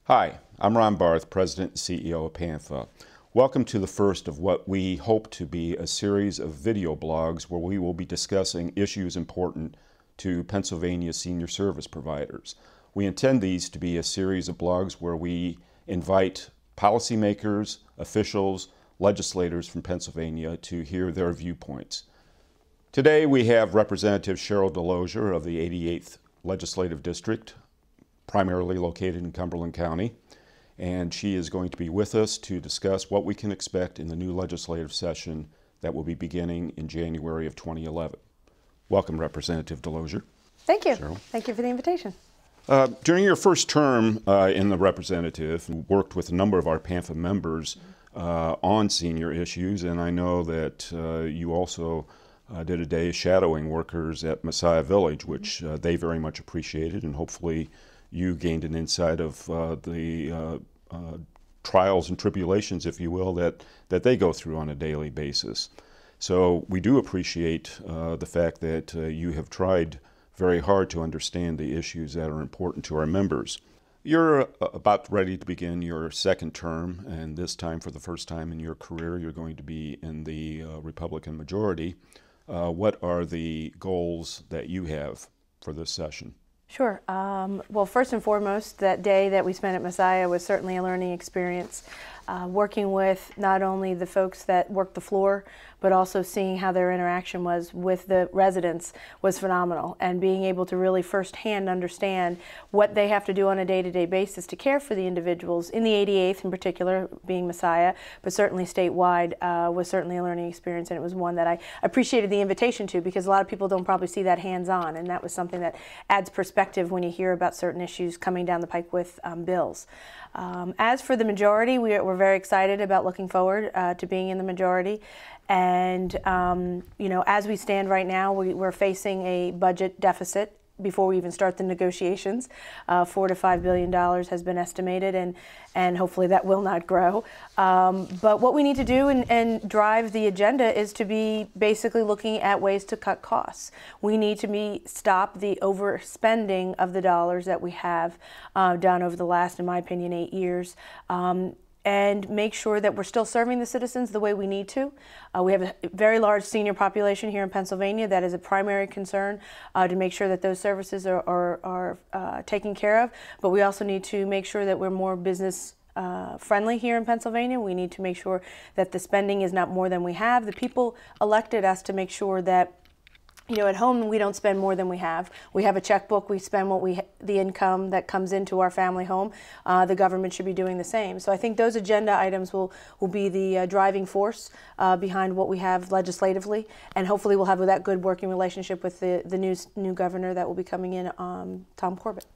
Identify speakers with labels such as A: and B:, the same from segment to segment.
A: Hi, I'm Ron Barth, President and CEO of PANPHA. Welcome to the first of what we hope to be a series of video blogs where we will be discussing issues important to Pennsylvania senior service providers. We intend these to be a series of blogs where we invite policymakers, officials, legislators from Pennsylvania to hear their viewpoints. Today we have Representative Cheryl Delosier of the 88th Legislative District, primarily located in Cumberland County, and she is going to be with us to discuss what we can expect in the new legislative session that will be beginning in January of 2011. Welcome, Representative Delosier.
B: Thank you.
A: Cheryl.
B: Thank you for the invitation.
A: During your first term in the representative, you worked with a number of our PANPHA members on senior issues, and I know that you also did a day shadowing workers at Messiah Village, which they very much appreciated, and hopefully you gained an insight of the trials and tribulations, if you will, that they go through on a daily basis. So we do appreciate the fact that you have tried very hard to understand the issues that are important to our members. You're about ready to begin your second term, and this time, for the first time in your career, you're going to be in the Republican majority. What are the goals that you have for this session?
B: Sure. Well, first and foremost, that day that we spent at Messiah was certainly a learning experience. Working with not only the folks that worked the floor, but also seeing how their interaction was with the residents was phenomenal. And being able to really firsthand understand what they have to do on a day-to-day basis to care for the individuals, in the 88th in particular, being Messiah, but certainly statewide, was certainly a learning experience. And it was one that I appreciated the invitation to, because a lot of people don't probably see that hands-on. And that was something that adds perspective when you hear about certain issues coming down the pike with bills. As for the majority, we're very excited about looking forward to being in the majority. And, you know, as we stand right now, we're facing a budget deficit before we even start the negotiations. $4 to $5 billion has been estimated, and hopefully that will not grow. But what we need to do and drive the agenda is to be basically looking at ways to cut costs. We need to stop the overspending of the dollars that we have done over the last, in my opinion, 8 years. And make sure that we're still serving the citizens the way we need to. We have a very large senior population here in Pennsylvania. That is a primary concern, to make sure that those services are taken care of. But we also need to make sure that we're more business friendly here in Pennsylvania. We need to make sure that the spending is not more than we have. The people elected us to make sure that, you know, at home we don't spend more than we have. We have a checkbook. We spend the income that comes into our family home. The government should be doing the same. So I think those agenda items will be the driving force behind what we have legislatively, and hopefully we'll have that good working relationship with the new governor that will be coming in, Tom Corbett.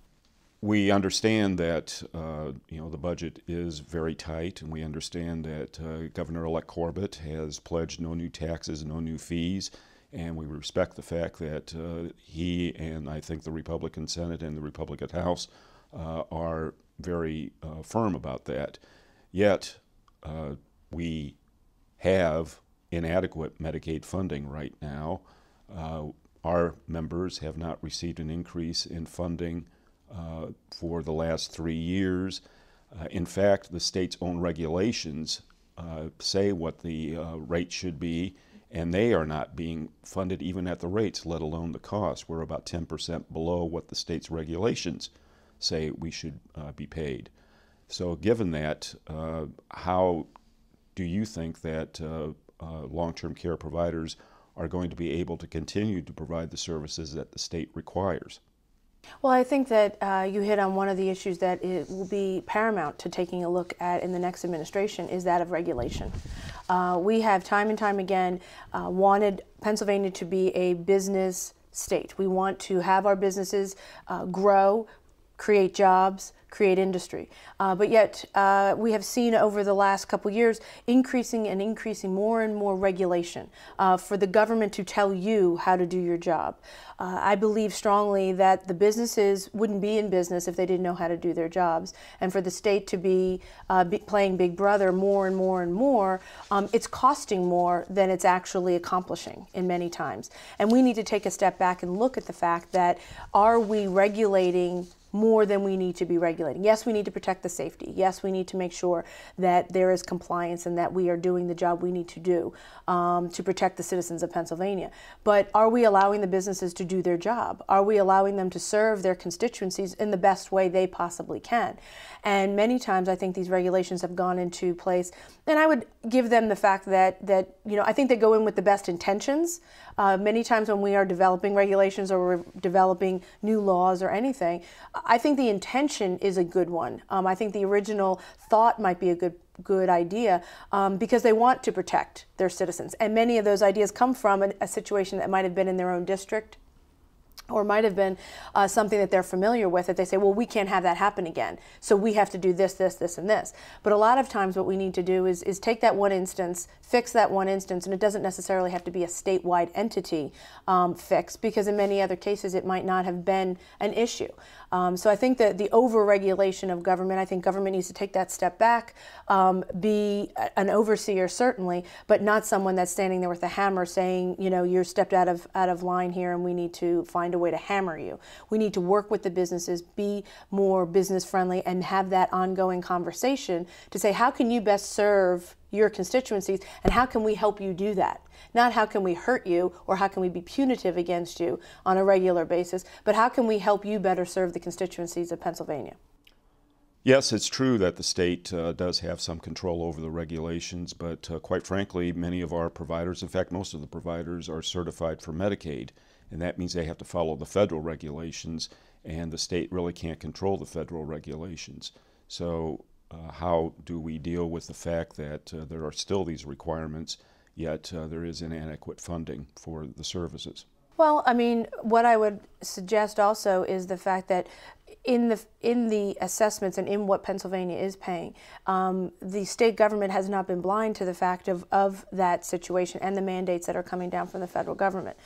A: We understand that you know, the budget is very tight, and we understand that Governor-elect Corbett has pledged no new taxes, no new fees. And we respect the fact that he and I think the Republican Senate and the Republican House are very firm about that. Yet we have inadequate Medicaid funding right now. Our members have not received an increase in funding for the last 3 years. In fact, the state's own regulations say what the rate should be, and they are not being funded even at the rates, let alone the cost. We're about 10% below what the state's regulations say we should be paid. So given that, how do you think that long-term care providers are going to be able to continue to provide the services that the state requires?
B: Well, I think that you hit on one of the issues that it will be paramount to taking a look at in the next administration, is that of regulation. We have time and time again wanted Pennsylvania to be a business state. We want to have our businesses grow, create jobs, create industry. But yet we have seen over the last couple years increasing more and more regulation for the government to tell you how to do your job. I believe strongly that the businesses wouldn't be in business if they didn't know how to do their jobs. And for the state to be playing Big Brother more and more and more, it's costing more than it's actually accomplishing in many times. And we need to take a step back and look at the fact that, are we regulating more than we need to be regulating. Yes, we need to protect the safety. Yes, we need to make sure that there is compliance and that we are doing the job we need to do to protect the citizens of Pennsylvania. But are we allowing the businesses to do their job? Are we allowing them to serve their constituencies in the best way they possibly can? And many times I think these regulations have gone into place, and I would give them the fact that I think they go in with the best intentions. Many times when we are developing regulations or we're developing new laws or anything, I think the intention is a good one. I think the original thought might be a good idea because they want to protect their citizens. And many of those ideas come from a situation that might have been in their own district, or might have been something that they're familiar with, that they say, well, we can't have that happen again, so we have to do this, this, this, and this. But a lot of times what we need to do is take that one instance, fix that one instance, and it doesn't necessarily have to be a statewide entity fix, because in many other cases it might not have been an issue. So I think that the over-regulation of government, I think government needs to take that step back, be an overseer certainly, but not someone that's standing there with a hammer saying, you're stepped out of line here and we need to find a way to hammer you. We need to work with the businesses, be more business friendly, and have that ongoing conversation to say, how can you best serve your constituencies and how can we help you do that? Not how can we hurt you or how can we be punitive against you on a regular basis, but how can we help you better serve the constituencies of Pennsylvania?
A: Yes, it's true that the state does have some control over the regulations, but quite frankly, many of our providers, in fact, most of the providers are certified for Medicaid, and that means they have to follow the federal regulations, and the state really can't control the federal regulations. So how do we deal with the fact that there are still these requirements, yet there is inadequate funding for the services?
B: Well, I mean, what I would suggest also is the fact that in the assessments and in what Pennsylvania is paying, the state government has not been blind to the fact of that situation and the mandates that are coming down from the federal government.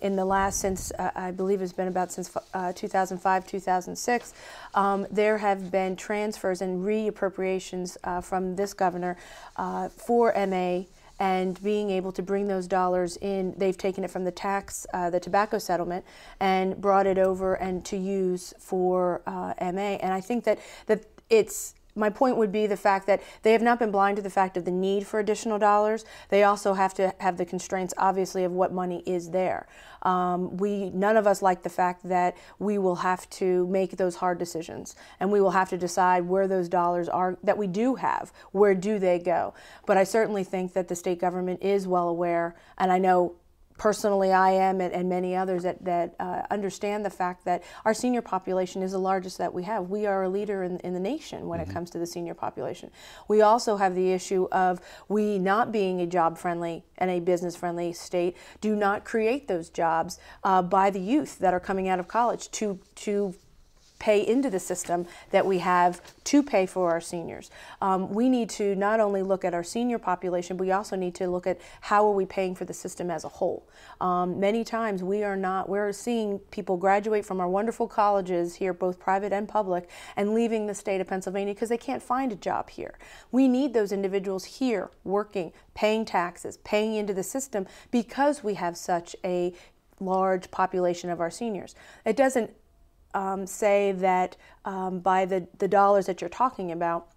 B: In the last, since I believe it's been about since 2005, 2006, there have been transfers and reappropriations from this governor for MA, and being able to bring those dollars in. They've taken it from the the tobacco settlement and brought it over and to use for MA. And I think that my point would be the fact that they have not been blind to the fact of the need for additional dollars. They also have to have the constraints, obviously, of what money is there. None of us like the fact that we will have to make those hard decisions, and we will have to decide where those dollars are that we do have, where do they go. But I certainly think that the state government is well aware, and I know personally I am, and many others that understand the fact that our senior population is the largest that we have. We are a leader in the nation when it comes to the senior population. We also have the issue of we not being a job-friendly and a business-friendly state do not create those jobs by the youth that are coming out of college to pay into the system that we have to pay for our seniors. We need to not only look at our senior population, but we also need to look at how are we paying for the system as a whole. Many times we're seeing people graduate from our wonderful colleges here, both private and public, and leaving the state of Pennsylvania because they can't find a job here. We need those individuals here working, paying taxes, paying into the system because we have such a large population of our seniors. It doesn't say that by the dollars that you're talking about,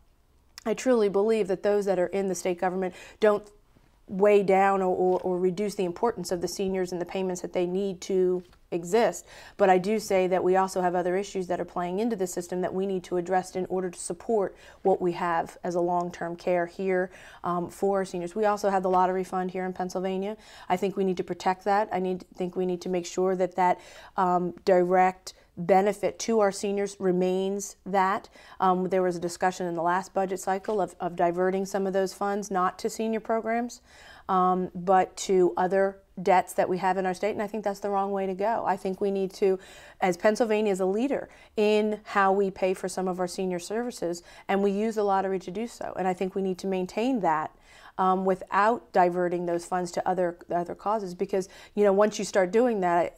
B: I truly believe that those that are in the state government don't weigh down or reduce the importance of the seniors and the payments that they need to exist. But I do say that we also have other issues that are playing into the system that we need to address in order to support what we have as a long-term care here for our seniors. We also have the lottery fund here in Pennsylvania. I think we need to protect that. think we need to make sure that that direct benefit to our seniors remains that. There was a discussion in the last budget cycle of diverting some of those funds not to senior programs, but to other debts that we have in our state, and I think that's the wrong way to go. I think we need to, as Pennsylvania is a leader in how we pay for some of our senior services, and we use the lottery to do so, and I think we need to maintain that without diverting those funds to other causes, because once you start doing that,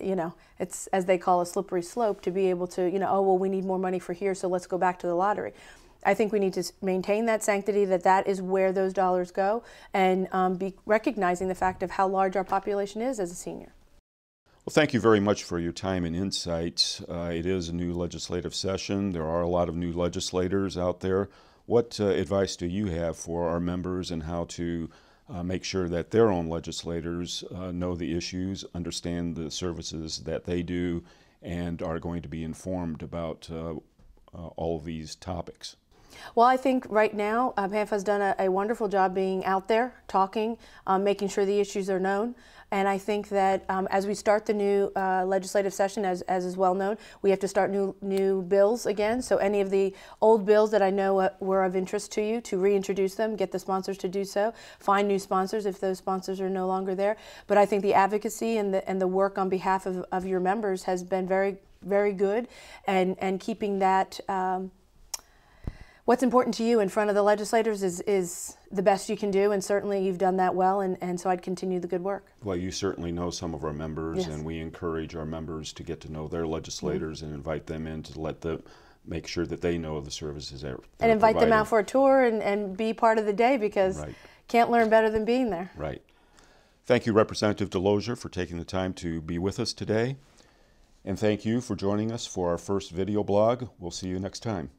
B: it's, as they call, a slippery slope to be able to oh well, we need more money for here, so let's go back to the lottery. I think we need to maintain that sanctity, that is where those dollars go, and be recognizing the fact of how large our population is as a senior.
A: Well, thank you very much for your time and insights. It is a new legislative session. There are a lot of new legislators out there. What advice do you have for our members and how to make sure that their own legislators know the issues, understand the services that they do, and are going to be informed about all of these topics?
B: Well, I think right now PANPHA has done a wonderful job being out there, talking, making sure the issues are known. And I think that as we start the new legislative session, as is well known, we have to start new bills again. So any of the old bills that I know were of interest to you, to reintroduce them, get the sponsors to do so, find new sponsors if those sponsors are no longer there. But I think the advocacy and the work on behalf of your members has been very, very good, and keeping that what's important to you in front of the legislators is the best you can do, and certainly you've done that well, and so I'd continue the good work.
A: Well, you certainly know some of our members,
B: Yes.
A: and we encourage our members to get to know their legislators and invite them in to let them make sure that they know the services that
B: And invite them
A: providing.
B: out for a tour and be part of the day, because
A: Right.
B: can't learn better than being there.
A: Right. Thank you, Representative Delosier, for taking the time to be with us today. And thank you for joining us for our first video blog. We'll see you next time.